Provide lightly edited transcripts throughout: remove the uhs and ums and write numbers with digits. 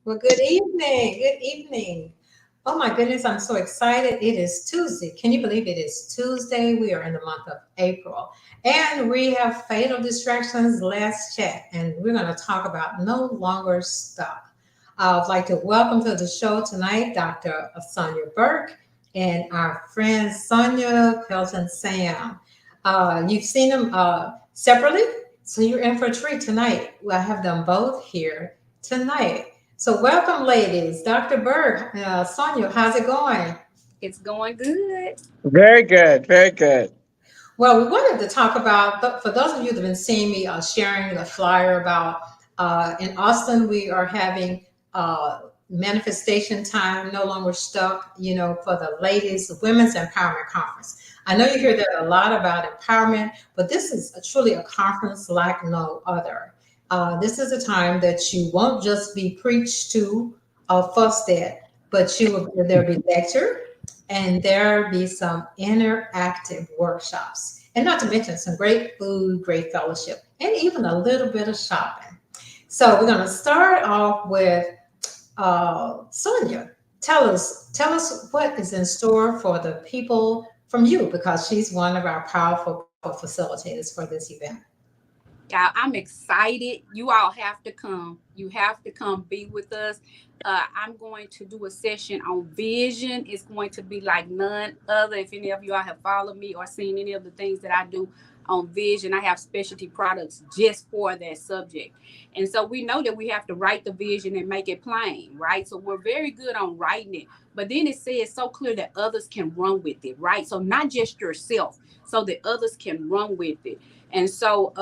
Well, good evening. Good evening. Oh my goodness, I'm so excited. It is Tuesday. Can you believe it is Tuesday? We are in the month of April. And we have fatal distractions last chat. And we're going to talk about no longer stuck. I'd like to welcome to the show tonight Dr. Sonia Burke and our friend Sonia Pelton Sam. You've seen them separately, so you're in for a treat tonight. I have them both here tonight. So welcome, ladies. Dr. Berg, Sonia, how's it going? It's going good. Very good, very good. Well, we wanted to talk about, for those of you that have been seeing me sharing the flyer about in Austin, we are having manifestation time, no longer stuck, for the ladies, the Women's Empowerment Conference. I know you hear that a lot about empowerment, but this is truly a conference like no other. This is a time that you won't just be preached to or fussed at, but there'll be lecture and there'll be some interactive workshops. And not to mention some great food, great fellowship, and even a little bit of shopping. So we're going to start off with Sonia. Tell us what is in store for the people from you, because she's one of our powerful facilitators for this event. Y'all, I'm excited. You all have to come. You have to come be with us. I'm going to do a session on vision. It's going to be like none other. If any of you all have followed me or seen any of the things that I do on vision, I have specialty products just for that subject. And so we know that we have to write the vision and make it plain, right? So we're very good on writing it. But then it says so clear that others can run with it, right? So not just yourself, so that others can run with it. And so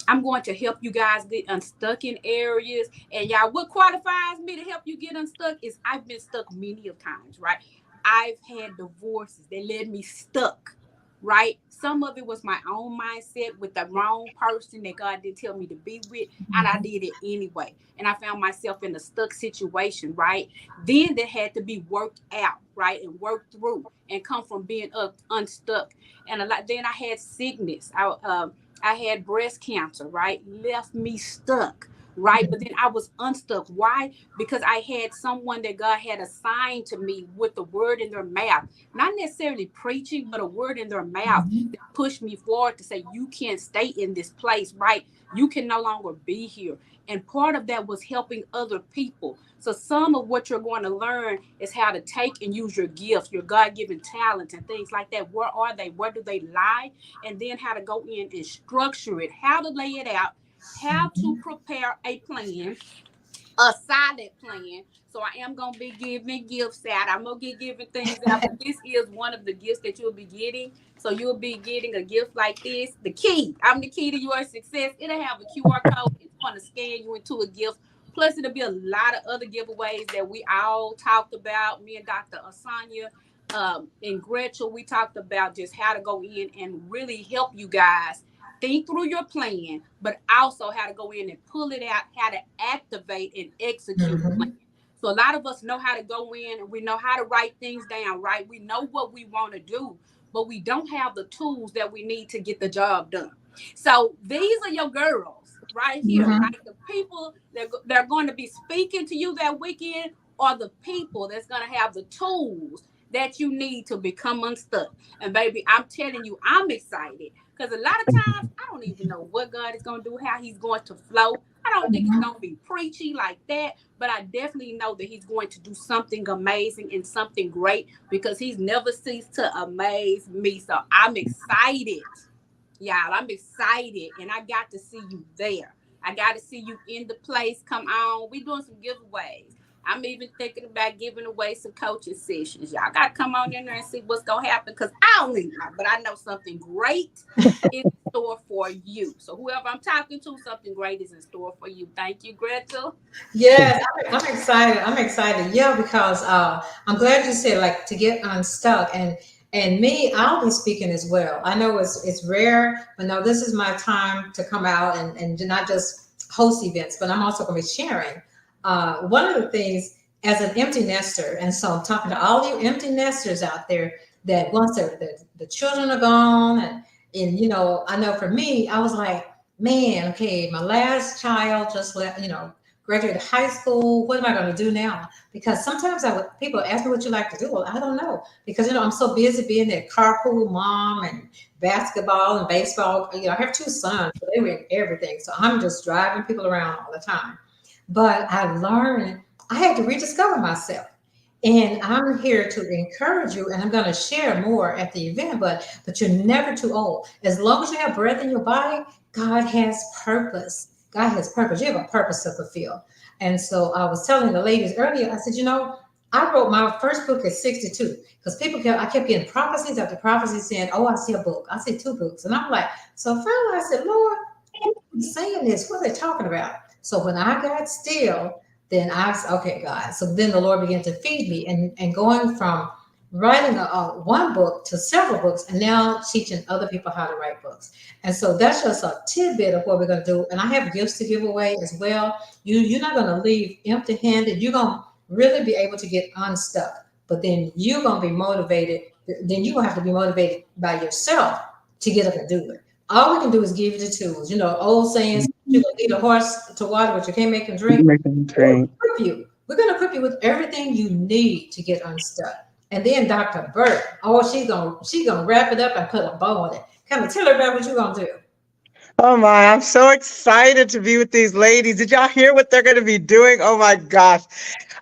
I'm going to help you guys get unstuck in areas. And y'all, what qualifies me to help you get unstuck is I've been stuck many of times, right? I've had divorces that led me stuck, right? Some of it was my own mindset with the wrong person that God didn't tell me to be with, and I did it anyway. And I found myself in a stuck situation, right? Then that had to be worked out, right? And worked through and come from being unstuck. And a lot, then I had sickness. I had breast cancer, right? Left me stuck, right? But then I was unstuck. Why? Because I had someone that God had assigned to me with the word in their mouth, not necessarily preaching, but a word in their mouth that pushed me forward to say, you can't stay in this place, right? You can no longer be here. And part of that was helping other people. So some of what you're going to learn is how to take and use your gifts, your God-given talents and things like that. Where are they? Where do they lie? And then how to go in and structure it, how to lay it out, how to prepare a plan, a solid plan. So I am going to be giving gifts out. I'm going to be giving things out. But this is one of the gifts that you'll be getting. So you'll be getting a gift like this. The key. I'm the key to your success. It'll have a QR code. It's going to scan you into a gift. Plus, it'll be a lot of other giveaways that we all talked about. Me and Dr. Asanya and Gretchel, we talked about just how to go in and really help you guys think through your plan, but also how to go in and pull it out, how to activate and execute a plan. Mm-hmm. So a lot of us know how to go in and we know how to write things down, right? We know what we want to do, but we don't have the tools that we need to get the job done. So these are your girls right here, Mm-hmm. right? The people that they're going to be speaking to you that weekend are the people that's going to have the tools that you need to become unstuck. And baby, I'm telling you, I'm excited because a lot of times I don't even know what God is going to do, how he's going to flow. I don't think it's going to be preachy like that, but I definitely know that he's going to do something amazing and something great because he's never ceased to amaze me. So I'm excited. Y'all, I'm excited and I got to see you there. I got to see you in the place. Come on. We doing some giveaways. I'm even thinking about giving away some coaching sessions. Y'all got to come on in there and see what's going to happen because I don't even know, but I know something great is in store for you. So whoever I'm talking to, something great is in store for you. Thank you, Gretel. Yes, I'm excited. I'm excited. Yeah, because I'm glad you said like to get unstuck and me, I'll be speaking as well. I know it's rare, but no, this is my time to come out and not just host events, but I'm also going to be sharing. One of the things as an empty nester, and so I'm talking to all you empty nesters out there that once the children are gone and I know for me, I was like, man, okay, my last child just left, graduated high school. What am I going to do now? Because sometimes people ask me what you like to do. Well, I don't know because I'm so busy being that carpool mom and basketball and baseball. I have two sons, so they were in everything. So I'm just driving people around all the time. But I learned I had to rediscover myself. And I'm here to encourage you, and I'm going to share more at the event. But you're never too old. As long as you have breath in your body, God has purpose. God has purpose. You have a purpose to fulfill. And so I was telling the ladies earlier. I said, I wrote my first book at 62 because I kept getting prophecies after prophecies saying, "Oh, I see a book. I see two books," and I'm like, so finally I said, "Lord, saying this? What are they talking about?" So when I got still, then I said, okay, God. So then the Lord began to feed me and going from writing one book to several books and now teaching other people how to write books. And so that's just a tidbit of what we're going to do. And I have gifts to give away as well. You're not going to leave empty handed. You're going to really be able to get unstuck. But then you're going to be motivated. Then you're going to have to be motivated by yourself to get up and do it. All we can do is give you the tools. Old sayings, you can lead a horse to water, but you can't make him drink. Make them drink. We're going to equip you with everything you need to get unstuck. And then Dr. Burt, she's gonna wrap it up and put a bow on it. Kind of tell her about what you're gonna do. Oh my, I'm so excited to be with these ladies. Did y'all hear what they're going to be doing? Oh my gosh.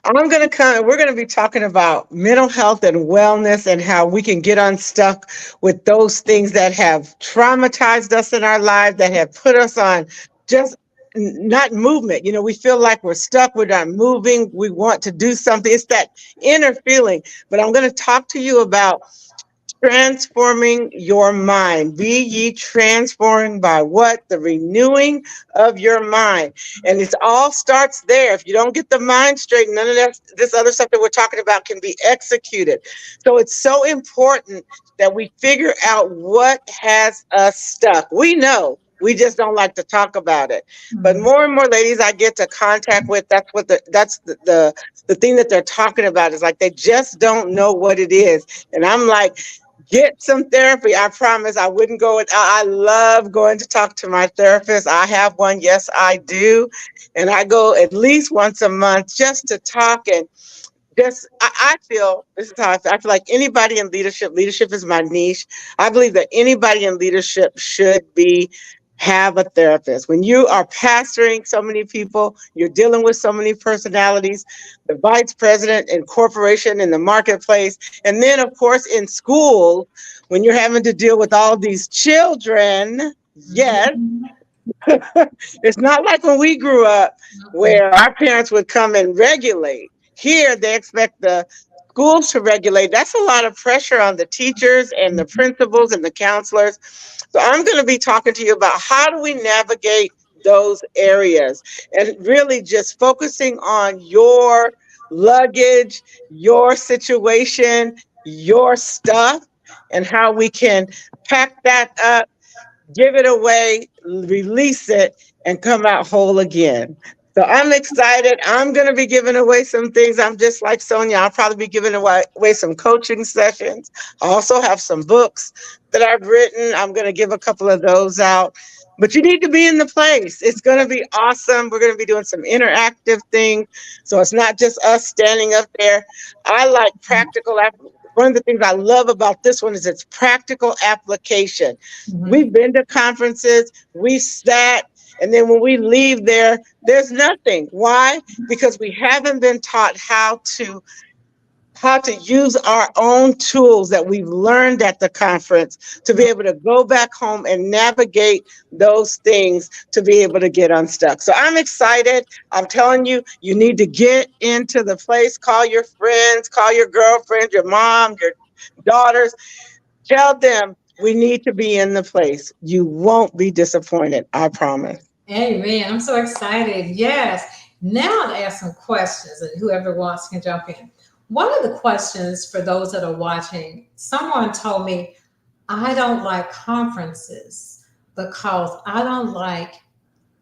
We're going to be talking about mental health and wellness and how we can get unstuck with those things that have traumatized us in our lives, that have put us on just not movement. We feel like we're stuck, we're not moving, we want to do something. It's that inner feeling. But I'm going to talk to you about transforming your mind. Be ye transformed by what? The renewing of your mind. And it all starts there. If you don't get the mind straight, none of this other stuff that we're talking about can be executed. So it's so important that we figure out what has us stuck. We know. We just don't like to talk about it. But more and more ladies I get to contact with, that's the thing that they're talking about is like they just don't know what it is. And I'm like, get some therapy. I promise I wouldn't go without. I love going to talk to my therapist. I have one. Yes, I do. And I go at least once a month just to talk and I feel this is how I feel. I feel like anybody in leadership is my niche. I believe that anybody in leadership should have a therapist. When you are pastoring so many people, you're dealing with so many personalities, the vice president in corporation, in the marketplace, and then of course in school, when you're having to deal with all these children, yes. It's not like when we grew up where our parents would come and regulate. Here, they expect the schools to regulate. That's a lot of pressure on the teachers and the principals and the counselors. So I'm going to be talking to you about how do we navigate those areas and really just focusing on your luggage, your situation, your stuff, and how we can pack that up, give it away, release it, and come out whole again. So I'm excited. I'm going to be giving away some things. I'm just like Sonia. I'll probably be giving away some coaching sessions. I also have some books that I've written. I'm going to give a couple of those out. But you need to be in the place. It's going to be awesome. We're going to be doing some interactive things. So it's not just us standing up there. I like practical. One of the things I love about this one is its practical application. We've been to conferences, we sat, and then when we leave there, there's nothing. Why? Because we haven't been taught how to use our own tools that we've learned at the conference to be able to go back home and navigate those things to be able to get unstuck. So I'm excited. I'm telling you, you need to get into the place, call your friends, call your girlfriend, your mom, your daughters, tell them we need to be in the place. You won't be disappointed. I promise. Amen. I'm so excited. Yes. Now I'll ask some questions, and whoever wants can jump in. One of the questions for those that are watching, someone told me, I don't like conferences because I don't like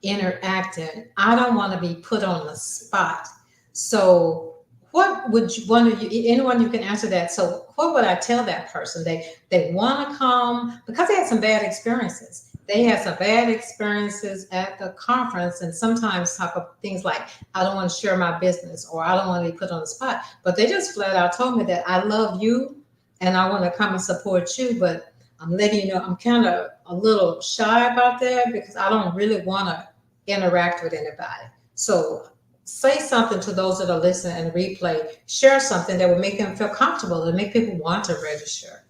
interacting. I don't want to be put on the spot. So what would anyone you can answer that? So what would I tell that person? They want to come because they had some bad experiences. they had some bad experiences at the conference, and sometimes talk of things like, I don't want to share my business, or I don't want to be put on the spot. But they just flat out told me that I love you and I want to come and support you, but I'm letting you know I'm kind of a little shy about that because I don't really want to interact with anybody. So say something to those that are listening and replay, share something that would make them feel comfortable and make people want to register.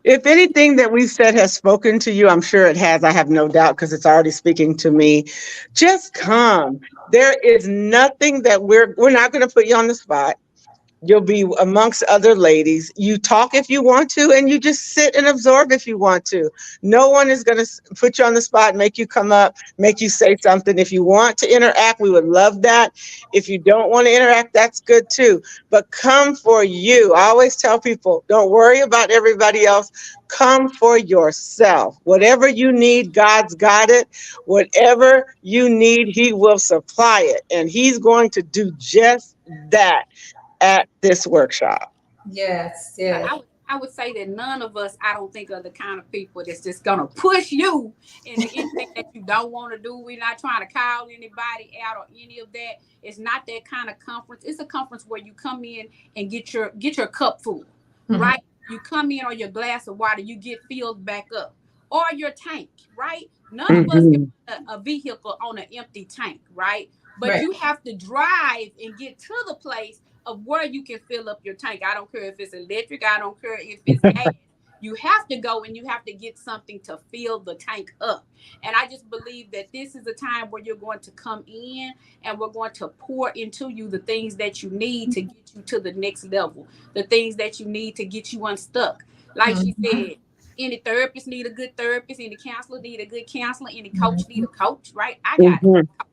If anything that we've said has spoken to you, I'm sure it has. I have no doubt because it's already speaking to me. Just come. There is nothing that we're not going to put you on the spot. You'll be amongst other ladies. You talk if you want to, and you just sit and absorb if you want to. No one is going to put you on the spot, make you come up, make you say something. If you want to interact, we would love that. If you don't want to interact, that's good too. But come for you. I always tell people, don't worry about everybody else. Come for yourself. Whatever you need, God's got it. Whatever you need, He will supply it. And He's going to do just that at this workshop. Yes, I yes. would say that none of us, I don't think, are the kind of people that's just gonna push you into anything that you don't want to do. We're not trying to call anybody out or any of that. It's not that kind of conference. It's a conference where you come in and get your cup full, Mhm. right? You come in on your glass of water, you get filled back up, or your tank, right? None of us can Mhm. put a vehicle on an empty tank, right? But Right. you have to drive and get to the place of where you can fill up your tank. I don't care if it's electric, I don't care if it's gas. You have to go and you have to get something to fill the tank up. And I just believe that this is a time where you're going to come in and we're going to pour into you the things that you need to get you to the next level, the things that you need to get you unstuck. Like she Mhm. said, any therapist need a good therapist, any counselor need a good counselor, any coach need Mhm. a coach, right? I got Mhm. a coach.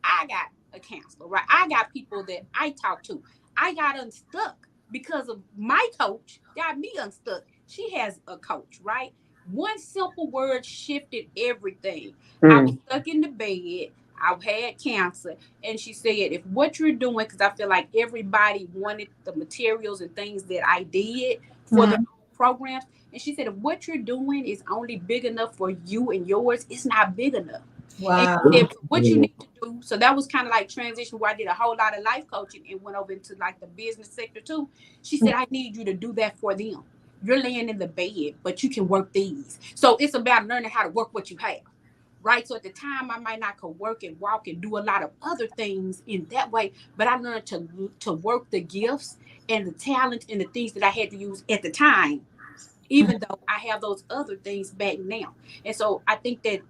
I got a counselor, right? I got people that I talk to. I got unstuck because of my coach got me unstuck. She has a coach, right? One simple word shifted everything. I was Mhm. stuck in the bed. I had cancer. And she said, if what you're doing, because I feel like everybody wanted the materials and things that I did for their Mhm. own programs. And she said, if what you're doing is only big enough for you and yours, it's not big enough. And she Wow. said, what you need to do. So that was kind of like transition where I did a whole lot of life coaching and went over into like the business sector too. She said, I need you to do that for them. You're laying in the bed, but you can work these. So it's about learning how to work what you have. Right. So at the time I might not could work and walk and do a lot of other things in that way, but I learned to work the gifts and the talent and the things that I had to use at the time, even though I have those other things back now. And so I think that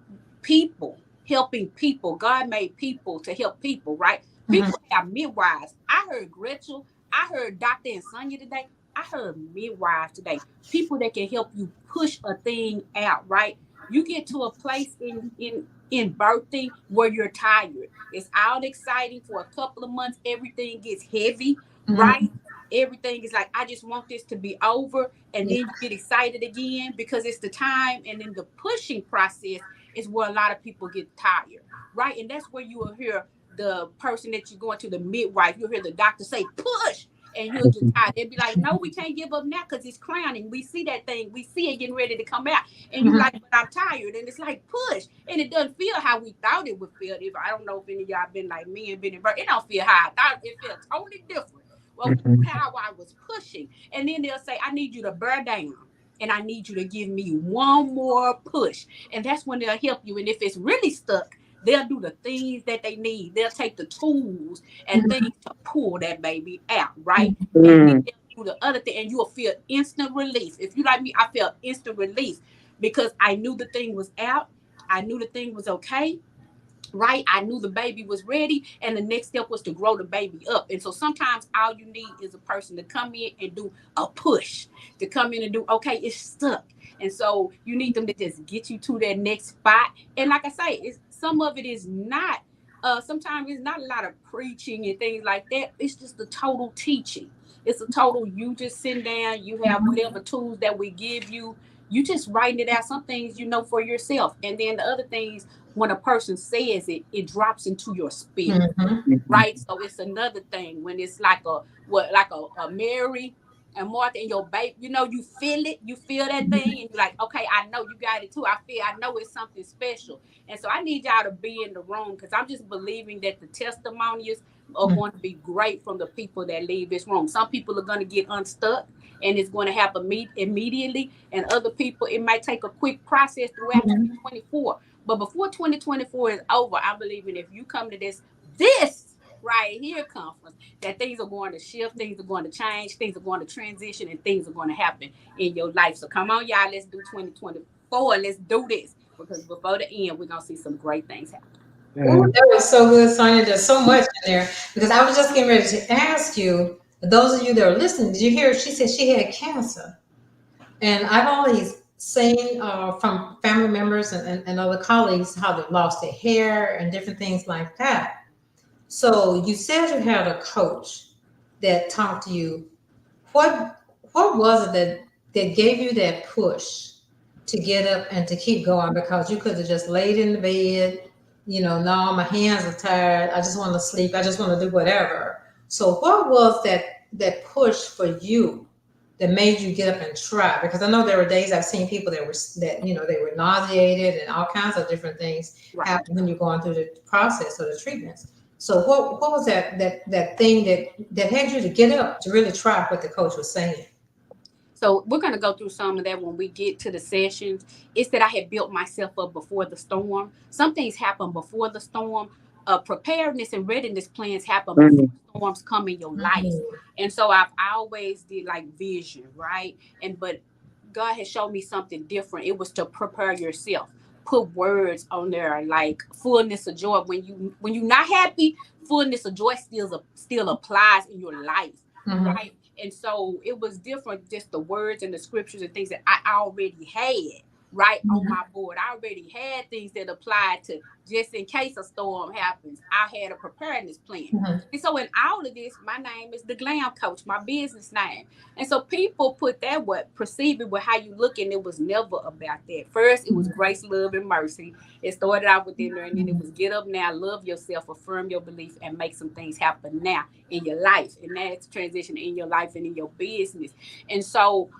people helping people, God made people to help people, right? Mhm. People have midwives. I heard Gretchel, I heard Dr. and Sonia today. I heard midwives today. People that can help you push a thing out, right? You get to a place in birthing where you're tired. It's all exciting for a couple of months. Everything gets heavy, right? Mhm. Everything is like, I just want this to be over. And Yeah. then you get excited again because it's the time. And then the pushing process is where a lot of people get tired, right? And that's where you will hear the person that you're going to, the midwife, you'll hear the doctor say, push. And you'll get tired. They'll be like, no, we can't give up now because it's crowning. We see that thing. We see it getting ready to come out. And you like, Mhm. but I'm tired. And it's like, push. And it doesn't feel how we thought it would feel. If I don't know if any of y'all been like me and been in birth, it don't feel how I thought. It feels totally different. Well, Mhm. how I was pushing. And then they'll say, I need you to bear down. And I need you to give me one more push. And that's when they'll help you. And if it's really stuck, they'll do the things that they need. They'll take the tools and things to pull that baby out, right? And then Mhm. they'll do the other thing, and you'll feel instant relief. If you like me, I felt instant relief because I knew the thing was out. I knew the thing was okay, right? I knew the baby was ready, and the next step was to grow the baby up. And so sometimes all you need is a person to come in and do a push, to come in and do, okay, it's stuck. And so you need them to just get you to that next spot. And like I say, it's some of it is not. Sometimes it's not a lot of preaching and things like that. It's just the total teaching. It's a total you just sitting down. You have whatever tools that we give you. You just writing it out. Some things you know for yourself, and then the other things when a person says it, it drops into your spirit, Mhm. right? So it's another thing when it's like a what, like a Mary. and Martha and your baby, you feel that thing, and you're like, okay, I know you got it too. I know it's something special. And so I need y'all to be in the room, because I'm just believing that the testimonies are going to be great from the people that leave this room. Some people are going to get unstuck and it's going to happen immediately. And other people, it might take a quick process throughout 2024. But before 2024 is over, I'm believing if you come to this right here conference, that things are going to shift, things are going to change, things are going to transition, and things are going to happen in your life. So come on, y'all, let's do 2024. Let's do this, because before the end, we're going to see some great things happen. Ooh, that was so good, Sonia. There's so much in there, because I was just getting ready to ask you, those of you that are listening, did you hear? She said she had cancer. And I've always seen from family members and other colleagues how they've lost their hair and different things like that. So you said you had a coach that talked to you. What was it that gave you that push to get up and to keep going? Because you could have just laid in the bed, no, my hands are tired. I just want to sleep. I just want to do whatever. So what was that push for you that made you get up and try? Because I know there were days I've seen people that they were nauseated and all kinds of different things happen when you're going through the process or the treatments. So what was that thing that had you to get up to really try what the coach was saying? So we're going to go through some of that when we get to the sessions. It's that I had built myself up before the storm. Some things happen before the storm. Preparedness and readiness plans happen before storms come in your life. And so I've always did like vision, right? But God has showed me something different. It was to prepare yourself. Put words on there like fullness of joy. When you're not happy, fullness of joy still applies in your life, right? And so it was different, just the words and the scriptures and things that I already had, right, on my board. I already had things that applied to just in case a storm happens. I had a preparedness plan. And so in all of this, my name is the Glam Coach, my business name. And so people put that perceive it with how you look, and it was never about that. First, it was grace, love, and mercy. It started out within there, and then it was get up now, love yourself, affirm your belief, and make some things happen now in your life. And that's transition in your life and in your business. And so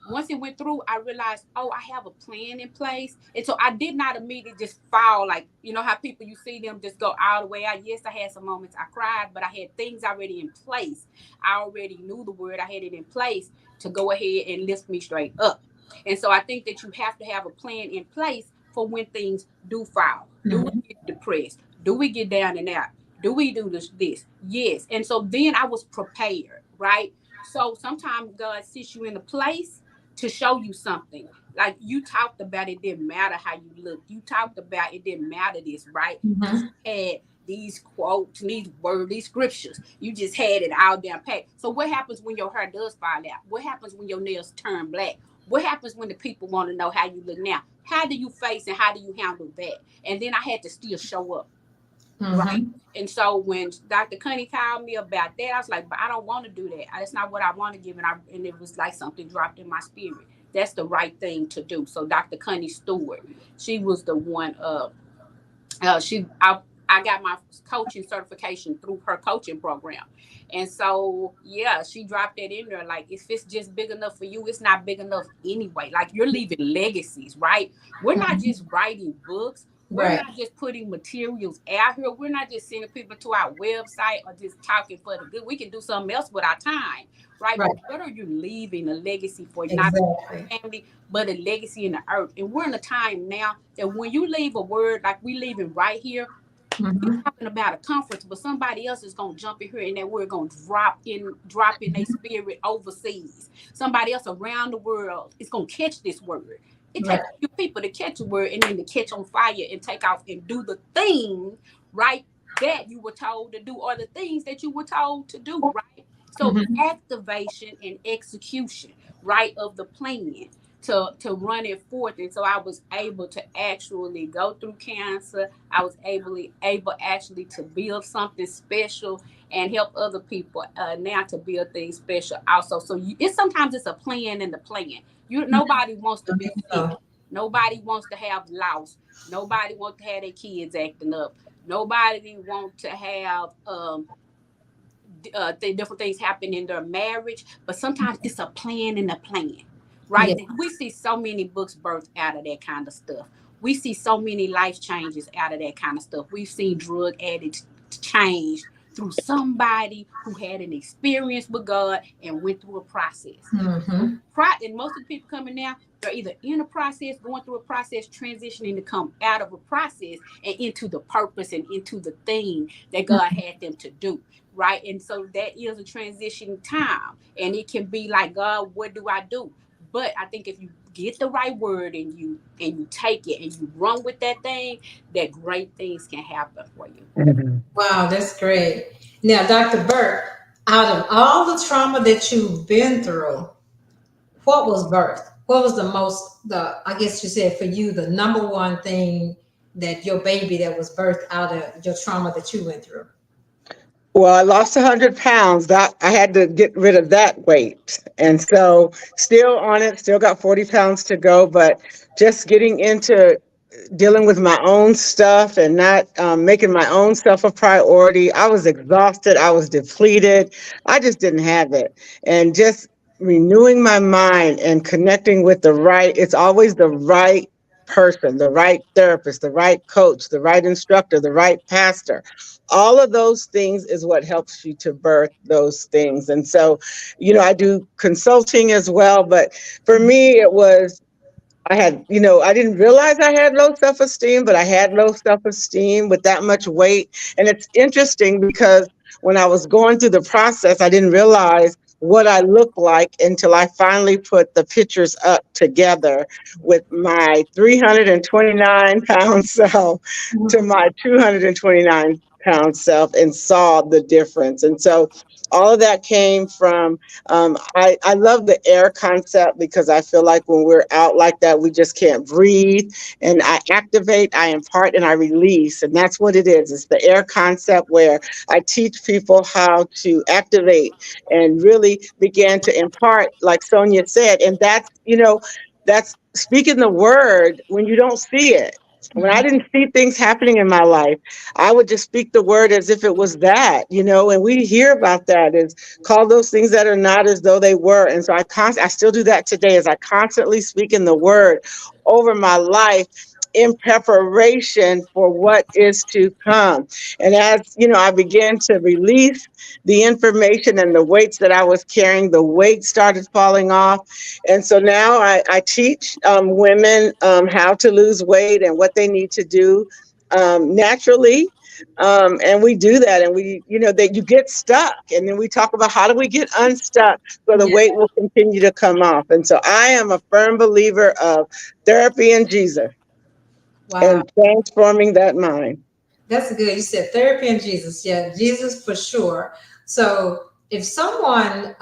once it went through, I realized, I have a plan in place. And so I did not immediately just fall, like, how people, you see them just go all the way out. Yes, I had some moments I cried, but I had things already in place. I already knew the word. I had it in place to go ahead and lift me straight up. And so I think that you have to have a plan in place for when things do fall. Do we get depressed? Do we get down and out? Do we do this? Yes. And so then I was prepared, right? So sometimes God sets you in a place to show you something. Like you talked about, it didn't matter how you looked. You talked about it didn't matter this, right? You had these quotes, these words, these scriptures. You just had it all down packed. So what happens when your hair does fall out? What happens when your nails turn black? What happens when the people want to know how you look now? How do you face and how do you handle that? And then I had to still show up. Right. And so when Dr. Cunny called me about that, I was like, but I don't want to do that. That's not what I want to give. And it was like something dropped in my spirit. That's the right thing to do. So Dr. Cunny Stewart, she was the one, I got my coaching certification through her coaching program. And so, yeah, she dropped that in there. Like, if it's just big enough for you, it's not big enough anyway. Like, you're leaving legacies, right? We're not just writing books. We're not just putting materials out here. We're not just sending people to our website or just talking for the good. We can do something else with our time, right? But what are you leaving a legacy for? Not only your family, but a legacy in the earth. And we're in a time now that when you leave a word, like we leaving right here, you're talking about a conference, but somebody else is gonna jump in here and that word gonna drop in their spirit overseas. Somebody else around the world is gonna catch this word. It takes a few people to catch a word and then to catch on fire and take off and do the thing, right, that you were told to do, or the things that you were told to do, right? So activation and execution, right, of the plan to run it forth. And so I was able to actually go through cancer. I was able actually to build something special and help other people now to build things special also. So sometimes it's a plan in the plan. Nobody wants to be sick. Nobody wants to have loss. Nobody wants to have their kids acting up. Nobody wants to have different things happen in their marriage, but sometimes it's a plan in a plan, right? Yeah. We see so many books birthed out of that kind of stuff. We see so many life changes out of that kind of stuff. We've seen drug addicts changed through somebody who had an experience with God and went through a process. Mm-hmm. And most of the people coming now, they're either in a process, going through a process, transitioning to come out of a process and into the purpose and into the thing that God had them to do. Right. And so that is a transition time. And it can be like, God, what do I do? But I think if you get the right word and you take it and you run with that thing, that great things can happen for you. Mhm. Wow, that's great. Now, Dr. Burke, out of all the trauma that you've been through, what was birth? What was I guess you said for you, the number one thing that your baby that was birthed out of your trauma that you went through? Well, I lost 100 pounds. That I had to get rid of that weight, and so still on it. Still got 40 pounds to go, but just getting into dealing with my own stuff and not making my own stuff a priority. I was exhausted. I was depleted. I just didn't have it. And just renewing my mind and connecting with it's always the right person, the right therapist, the right coach, the right instructor, the right pastor. All of those things is what helps you to birth those things. And so, I do consulting as well. But for me, it was I didn't realize I had low self esteem, but I had low self esteem with that much weight. And it's interesting because when I was going through the process, I didn't realize what I looked like until I finally put the pictures up together with my 329-pound self to my 229-pound self and saw the difference. And so all of that came from I love the air concept because I feel like when we're out like that, we just can't breathe. And I activate, I impart, and I release. And that's what it is. It's the air concept where I teach people how to activate and really begin to impart, like Sonia said. And that's speaking the word when you don't see it. When I didn't see things happening in my life, I would just speak the word as if it was and we hear about that is call those things that are not as though they were. And so I still do that today as I constantly speak in the word over my life in preparation for what is to come. And I began to release the information and the weights that I was carrying, the weight started falling off. And so now I teach women how to lose weight and what they need to do naturally. And we do that, and that you get stuck, and then we talk about how do we get unstuck so the Yeah. weight will continue to come off. And so I am a firm believer of therapy and Jesus Wow. and transforming that mind. That's good. You said therapy and Jesus. Yeah, Jesus for sure. So if someone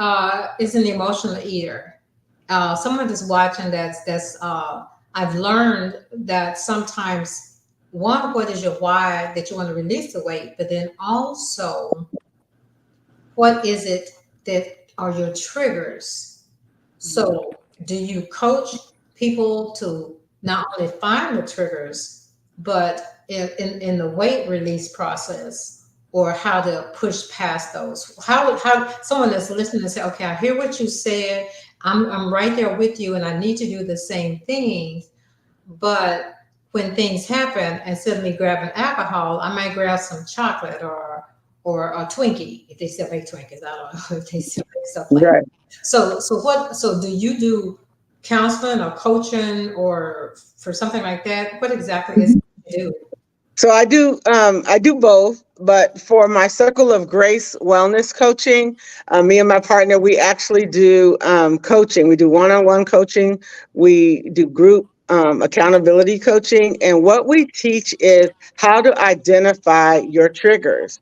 is an emotional eater, someone that's watching I've learned that sometimes what is your why that you want to release the weight, but then also what is it that are your triggers? So do you coach people to not only find the triggers, but in the weight release process, or how to push past those? How someone that's listening and say, okay, I hear what you said. I'm right there with you, and I need to do the same things. But when things happen, instead of me grabbing alcohol, I might grab some chocolate or a Twinkie if they still make Twinkies. I don't know if they still make stuff like that. Right. So do you do counseling or coaching or for something like that? What exactly is it you do? So I do both, but for my Circle of Grace wellness coaching, me and my partner, we actually do coaching. We do one-on-one coaching. We do group accountability coaching. And what we teach is how to identify your triggers.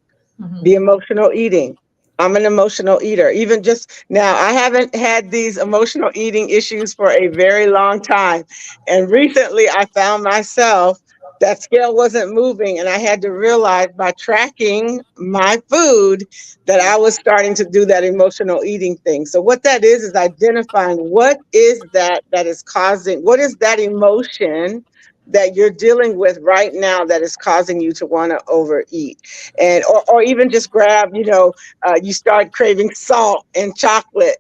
The Mhm. emotional eating. I'm an emotional eater. Even just now, I haven't had these emotional eating issues for a very long time. And recently I found myself that scale wasn't moving. And I had to realize by tracking my food that I was starting to do that emotional eating thing. So what that is identifying what is that is causing, what is that emotion that you're dealing with right now that is causing you to want to overeat, and or even just grab, you start craving salt and chocolate.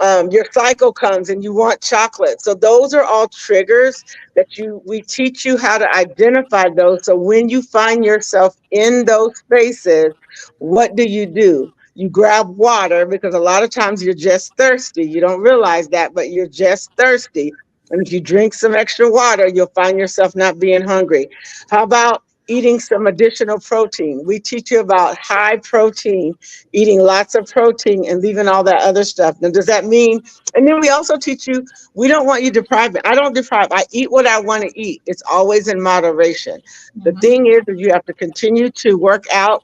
Your cycle comes and you want chocolate. So those are all triggers that we teach you how to identify those. So when you find yourself in those spaces, what do? You grab water, because a lot of times you're just thirsty. You don't realize that, but you're just thirsty. And if you drink some extra water, you'll find yourself not being hungry. How about eating some additional protein? We teach you about high protein, eating lots of protein and leaving all that other stuff. Now, does that mean? And then we also teach you, we don't want you depriving. I don't deprive. I eat what I want to eat. It's always in moderation. The Mhm. thing is that you have to continue to work out.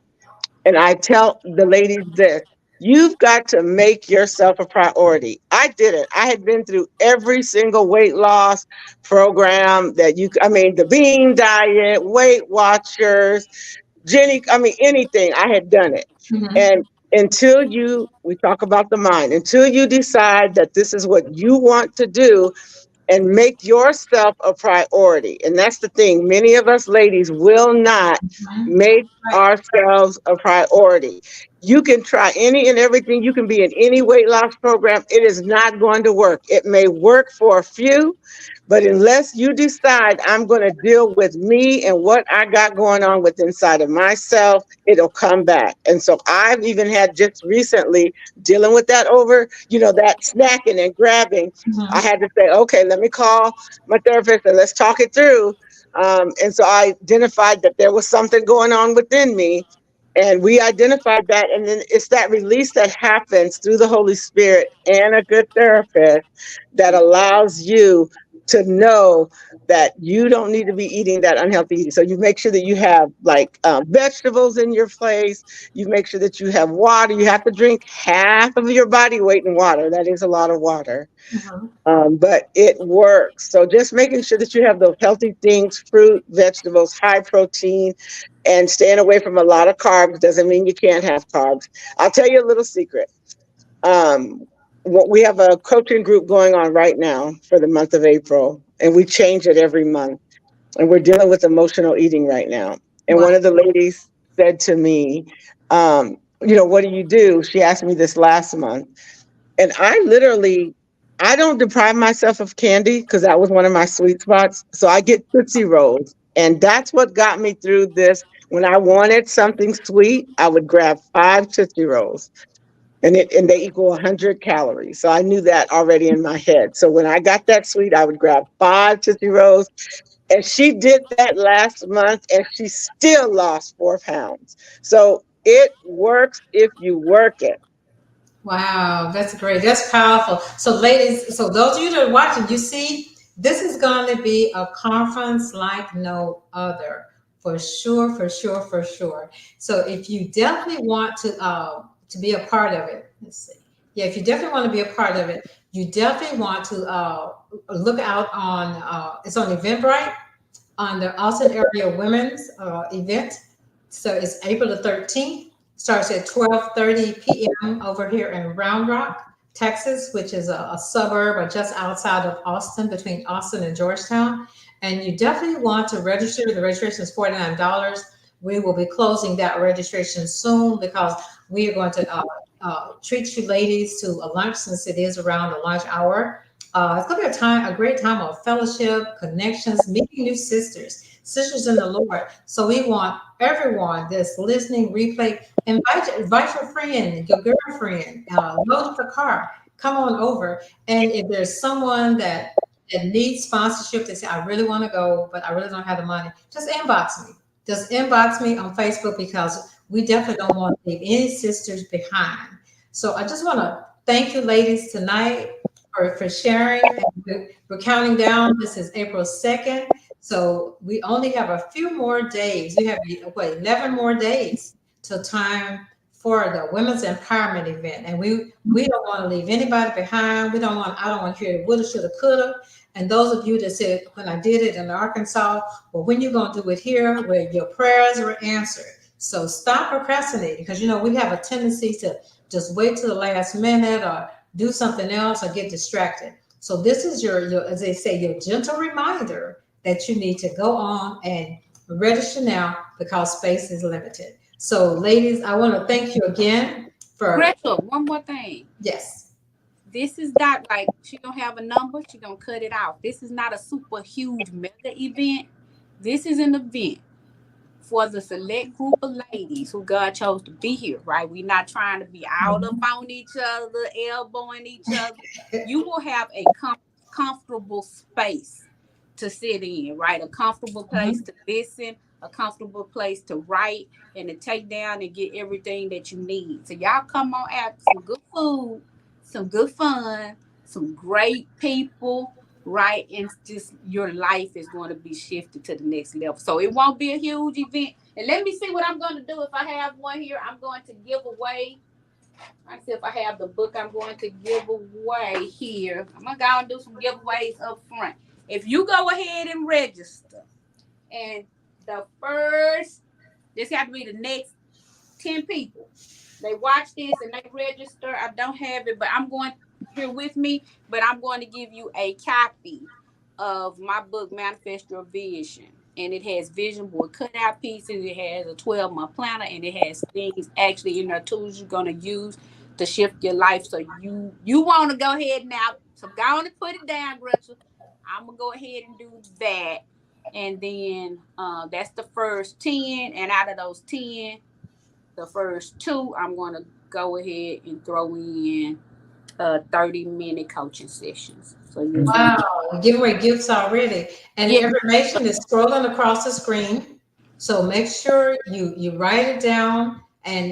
And I tell the ladies this: you've got to make yourself a priority. I did it. I had been through every single weight loss program I mean, the Bean Diet, Weight Watchers, anything. I had done it. Mhm. And we talk about the mind, until you decide that this is what you want to do, and make yourself a priority. And that's the thing. Many of us ladies will not Mhm. make Right. ourselves a priority. You can try any and everything. You can be in any weight loss program. It is not going to work. It may work for a few, but unless you decide, I'm going to deal with me and what I got going on with inside of myself, it'll come back. And so I've even had, just recently, dealing with that snacking and grabbing. I Mhm. had to say, okay, let me call my therapist and let's talk it through. And so I identified that there was something going on within me. And we identified that. And then it's that release that happens through the Holy Spirit and a good therapist that allows you to know that you don't need to be eating that unhealthy eating. So you make sure that you have like vegetables in your place. You make sure that you have water. You have to drink half of your body weight in water. That is a lot of water. Mhm. But it works. So just making sure that you have those healthy things: fruit, vegetables, high protein, and staying away from a lot of carbs doesn't mean you can't have carbs. I'll tell you a little secret. Um, we have a coaching group going on right now for the month of April, and we change it every month. And we're dealing with emotional eating right now. And Wow. one of the ladies said to me, what do you do? She asked me this last month. And I don't deprive myself of candy, because that was one of my sweet spots. So I get Tootsie Rolls. And that's what got me through this. When I wanted something sweet, I would grab 5 Tootsie Rolls, and they equal 100 calories. So I knew that already in my head. So when I got that sweet, I would grab 5 Tootsie Rolls. And she did that last month, and she still lost 4 pounds. So it works if you work it. Wow, that's great. That's powerful. So, ladies, so those of you that are watching, you see, this is going to be a conference like no other, for sure, for sure, for sure. So, if you definitely want to be a part of it, let's see. Yeah, if you definitely want to be a part of it, you definitely want to look out on. It's on Eventbrite, on the Austin Area Women's event. So it's April the 13th. Starts at 12:30 p.m. over here in Round Rock, Texas, which is a suburb or just outside of Austin, between Austin and Georgetown. And you definitely want to register. The registration is $49. We will be closing that registration soon, because we are going to treat you ladies to a lunch, since it is around the lunch hour. It's going to be a great time of fellowship, connections, meeting new sisters in the Lord. So we want everyone that's listening, replay, invite your friend, your girlfriend, load up the car, come on over. And if there's someone that needs sponsorship, they say, I really want to go, but I really don't have the money, just inbox me. Just inbox me on Facebook, because we definitely don't want to leave any sisters behind. So I just want to thank you, ladies, tonight for sharing. And we're counting down. This is April 2nd. So we only have a few more days. We have, what, 11 more days till time for the Women's Empowerment event. And we don't want to leave anybody behind. I don't want to hear the woulda, shoulda, coulda. And those of you that said, when I did it in Arkansas, well, when you going to do it here, where your prayers were answered? So stop procrastinating, because we have a tendency to just wait till the last minute, or do something else, or get distracted. So this is your, as they say, your gentle reminder that you need to go on and register now because space is limited. So, ladies, I want to thank you again for Gretchel, one more thing. yes. This is not like she don't have a number, she gonna cut it off. This is not a super huge mega event. This is an event for the select group of ladies who God chose to be here, right? We're not trying to be out up on each other, elbowing each other. You will have a comfortable space to sit in, right? A comfortable place Mhm. to listen, a comfortable place to write and to take down and get everything that you need. So y'all come on out, some good food, some good fun, some great people, right? And just your life is going to be shifted to the next level. So it won't be a huge event. And let me see what I'm going to do. If I have one here, I'm going to give away. I see if I have the book I'm going to give away here. I'm going to go and do some giveaways up front. If you go ahead and register, and the first, this have to be the next 10 people. They watch this and they register. I don't have it, but I'm going here with me, but I'm going to give you a copy of my book, Manifest Your Vision. And it has vision board cutout pieces. It has a 12-month planner, and it has things actually in there, tools you're going to use to shift your life. So you want to go ahead now. So go on and put it down, Gretchel. I'm going to go ahead and do that. And then that's the first 10. And out of those 10, the first two, I'm going to go ahead and throw in 30-minute coaching sessions. So you'll see. Wow, you're giving away gifts already. And the Yeah, information is scrolling across the screen. So make sure you write it down and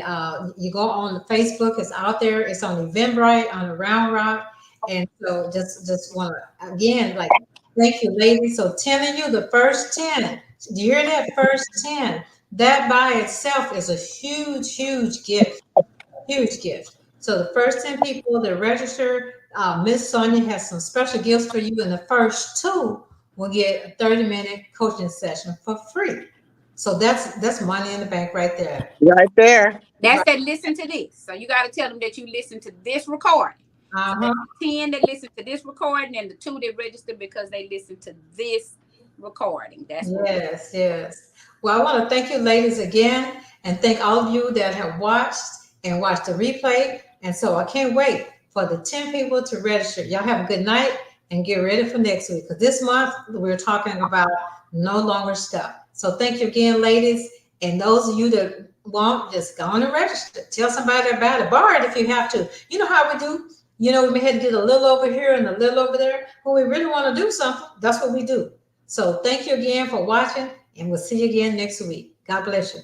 you go on the Facebook, it's out there, it's on Eventbrite, on the Round Rock. And so just want to again like thank you, ladies. So telling you the first 10. Do you hear that first 10? That by itself is a huge, huge gift. Huge gift. So the first 10 people that register, Miss Sonia has some special gifts for you, and the first two will get a 30-minute coaching session for free. So that's money in the bank right there. Right there. that's Right. that listen to this. So you got to tell them that you listen to this recording. So Uh-huh. that's 10 that listen to this recording and the 2 that register because they listen to this recording. That's what we Yes, yes. Well, I want to thank you, ladies, again, and thank all of you that have watched and watched the replay. And so I can't wait for the 10 people to register. Y'all have a good night and get ready for next week. Because this month we're talking about no longer stuck. So thank you again, ladies. And those of you that won't, just go on and register. Tell somebody about it. Borrow it if you have to. You know how we do. You know, we may have to get a little over here and a little over there. When we really want to do something, that's what we do. So thank you again for watching, and we'll see you again next week. God bless you.